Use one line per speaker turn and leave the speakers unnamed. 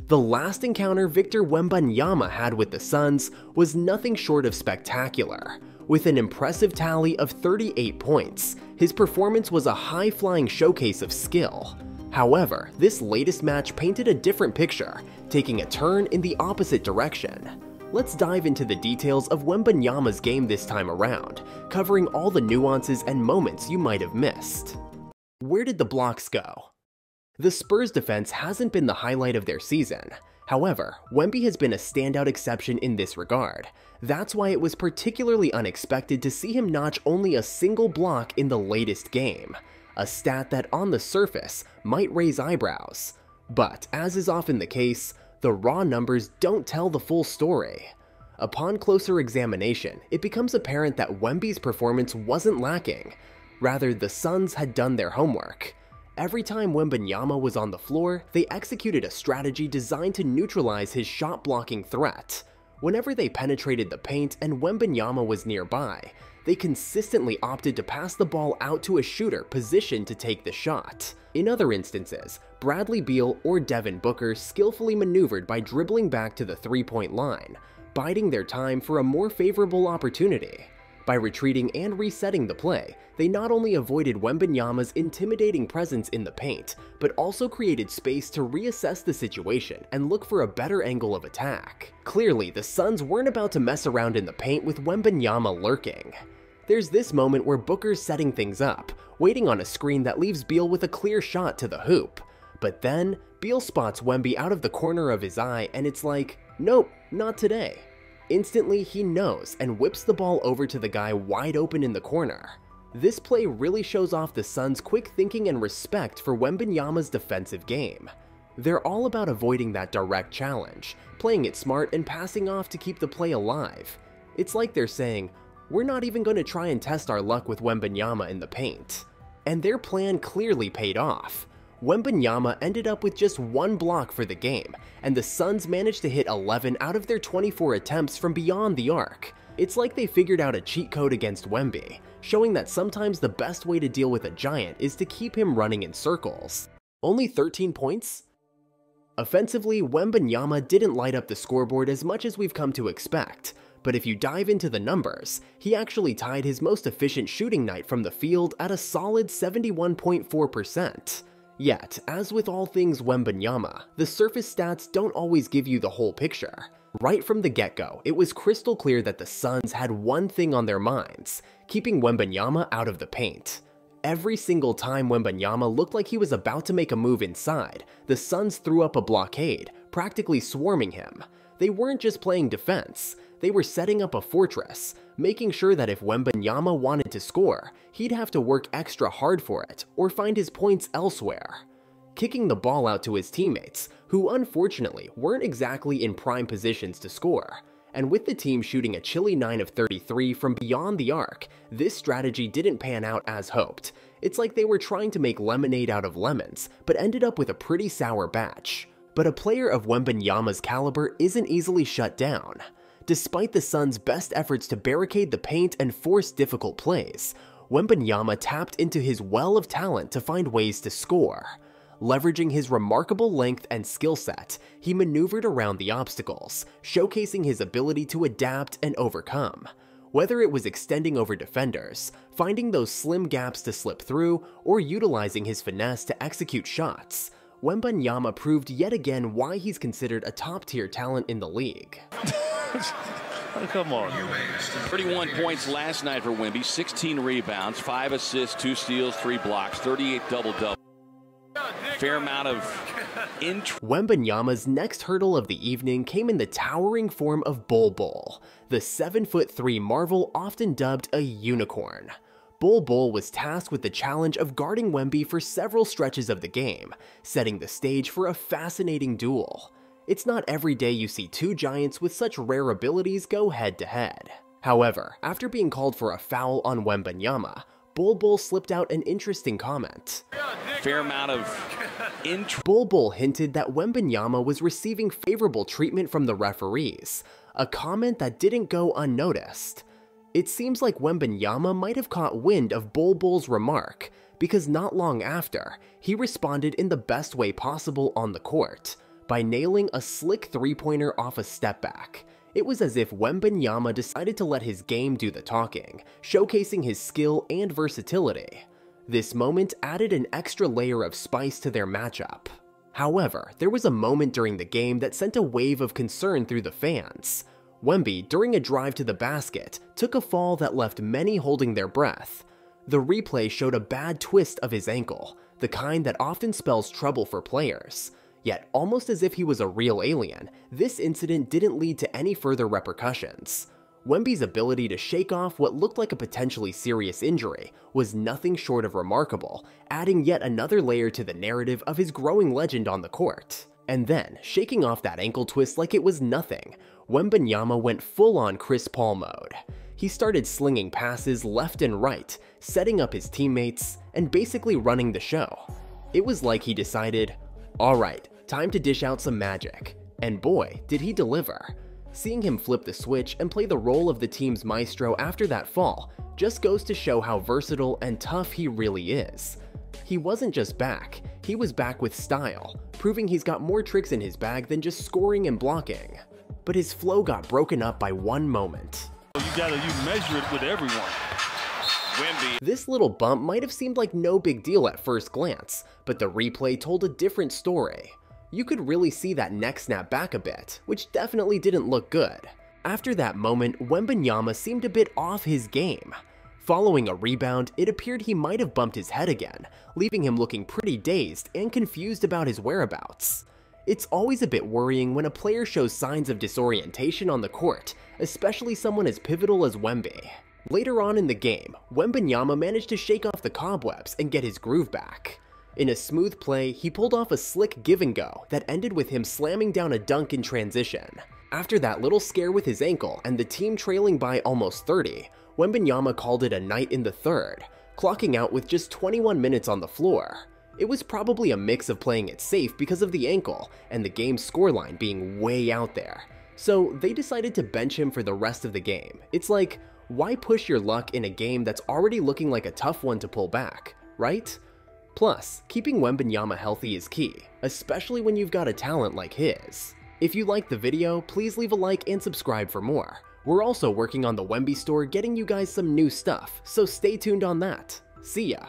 The last encounter Victor Wembanyama had with the Suns was nothing short of spectacular. With an impressive tally of 38 points, his performance was a high-flying showcase of skill. However, this latest match painted a different picture, taking a turn in the opposite direction. Let's dive into the details of Wembanyama's game this time around, covering all the nuances and moments you might have missed. Where did the blocks go? The Spurs' defense hasn't been the highlight of their season. However, Wemby has been a standout exception in this regard. That's why it was particularly unexpected to see him notch only a single block in the latest game, a stat that on the surface might raise eyebrows. But as is often the case, the raw numbers don't tell the full story. Upon closer examination, it becomes apparent that Wemby's performance wasn't lacking. Rather, the Suns had done their homework. Every time Wembanyama was on the floor, they executed a strategy designed to neutralize his shot-blocking threat. Whenever they penetrated the paint and Wembanyama was nearby, they consistently opted to pass the ball out to a shooter positioned to take the shot. In other instances, Bradley Beal or Devin Booker skillfully maneuvered by dribbling back to the three-point line, biding their time for a more favorable opportunity. By retreating and resetting the play, they not only avoided Wembanyama's intimidating presence in the paint, but also created space to reassess the situation and look for a better angle of attack. Clearly, the Suns weren't about to mess around in the paint with Wembanyama lurking. There's this moment where Booker's setting things up, waiting on a screen that leaves Beal with a clear shot to the hoop. But then, Beal spots Wemby out of the corner of his eye and it's like, nope, not today. Instantly, he knows and whips the ball over to the guy wide open in the corner. This play really shows off the Suns' quick thinking and respect for Wembanyama's defensive game. They're all about avoiding that direct challenge, playing it smart and passing off to keep the play alive. It's like they're saying, we're not even going to try and test our luck with Wembanyama in the paint. And their plan clearly paid off. Wembanyama ended up with just one block for the game, and the Suns managed to hit 11 out of their 24 attempts from beyond the arc. It's like they figured out a cheat code against Wemby, showing that sometimes the best way to deal with a giant is to keep him running in circles. Only 13 points? Offensively, Wembanyama didn't light up the scoreboard as much as we've come to expect, but if you dive into the numbers, he actually tied his most efficient shooting night from the field at a solid 71.4%. Yet, as with all things Wembanyama, the surface stats don't always give you the whole picture. Right from the get-go, it was crystal clear that the Suns had one thing on their minds: keeping Wembanyama out of the paint. Every single time Wembanyama looked like he was about to make a move inside, the Suns threw up a blockade, practically swarming him. They weren't just playing defense, they were setting up a fortress, making sure that if Wembanyama wanted to score, he'd have to work extra hard for it or find his points elsewhere. Kicking the ball out to his teammates, who unfortunately weren't exactly in prime positions to score. And with the team shooting a chilly 9 of 33 from beyond the arc, this strategy didn't pan out as hoped. It's like they were trying to make lemonade out of lemons, but ended up with a pretty sour batch. But a player of Wembanyama's caliber isn't easily shut down. Despite the Suns' best efforts to barricade the paint and force difficult plays, Wembanyama tapped into his well of talent to find ways to score. Leveraging his remarkable length and skill set, he maneuvered around the obstacles, showcasing his ability to adapt and overcome. Whether it was extending over defenders, finding those slim gaps to slip through, or utilizing his finesse to execute shots, Wembanyama proved yet again why he's considered a top-tier talent in the league.
Oh, come on. 31 points last night for Wemby, 16 rebounds, 5 assists, 2 steals, 3 blocks, 38 double-double. Fair amount of
Wembanyama's next hurdle of the evening came in the towering form of bolbol, the 7'3" marvel often dubbed a unicorn. Bolbol was tasked with the challenge of guarding Wemby for several stretches of the game, setting the stage for a fascinating duel. It's not every day you see two giants with such rare abilities go head-to-head. However, after being called for a foul on Wembanyama, bolbol slipped out an interesting comment.
Fair amount of
bolbol hinted that Wembanyama was receiving favorable treatment from the referees, a comment that didn't go unnoticed. It seems like Wembanyama might have caught wind of bolbol's remark, because not long after, he responded in the best way possible on the court, by nailing a slick three-pointer off a step back. It was as if Wembenyama decided to let his game do the talking, showcasing his skill and versatility. This moment added an extra layer of spice to their matchup. However, there was a moment during the game that sent a wave of concern through the fans. Wemby, during a drive to the basket, took a fall that left many holding their breath. The replay showed a bad twist of his ankle, the kind that often spells trouble for players. Yet, almost as if he was a real alien, this incident didn't lead to any further repercussions. Wemby's ability to shake off what looked like a potentially serious injury was nothing short of remarkable, adding yet another layer to the narrative of his growing legend on the court. And then, shaking off that ankle twist like it was nothing, Wembenyama went full-on Chris Paul mode. He started slinging passes left and right, setting up his teammates, and basically running the show. It was like he decided, alright, time to dish out some magic. And boy, did he deliver. Seeing him flip the switch and play the role of the team's maestro after that fall just goes to show how versatile and tough he really is. He wasn't just back, he was back with style, proving he's got more tricks in his bag than just scoring and blocking. But his flow got broken up by one moment.
You measure it with everyone. Wemby.
This little bump might have seemed like no big deal at first glance, but the replay told a different story. You could really see that neck snap back a bit, which definitely didn't look good. After that moment, Wembenyama seemed a bit off his game. Following a rebound, it appeared he might have bumped his head again, leaving him looking pretty dazed and confused about his whereabouts. It's always a bit worrying when a player shows signs of disorientation on the court, especially someone as pivotal as Wemby. Later on in the game, Wembenyama managed to shake off the cobwebs and get his groove back. In a smooth play, he pulled off a slick give-and-go that ended with him slamming down a dunk in transition. After that little scare with his ankle and the team trailing by almost 30, Wembenyama called it a night in the third, clocking out with just 21 minutes on the floor. It was probably a mix of playing it safe because of the ankle and the game's scoreline being way out there. So they decided to bench him for the rest of the game. It's like, why push your luck in a game that's already looking like a tough one to pull back, right? Plus, keeping Wembenyama healthy is key, especially when you've got a talent like his. If you liked the video, please leave a like and subscribe for more. We're also working on the Wemby store getting you guys some new stuff, so stay tuned on that. See ya!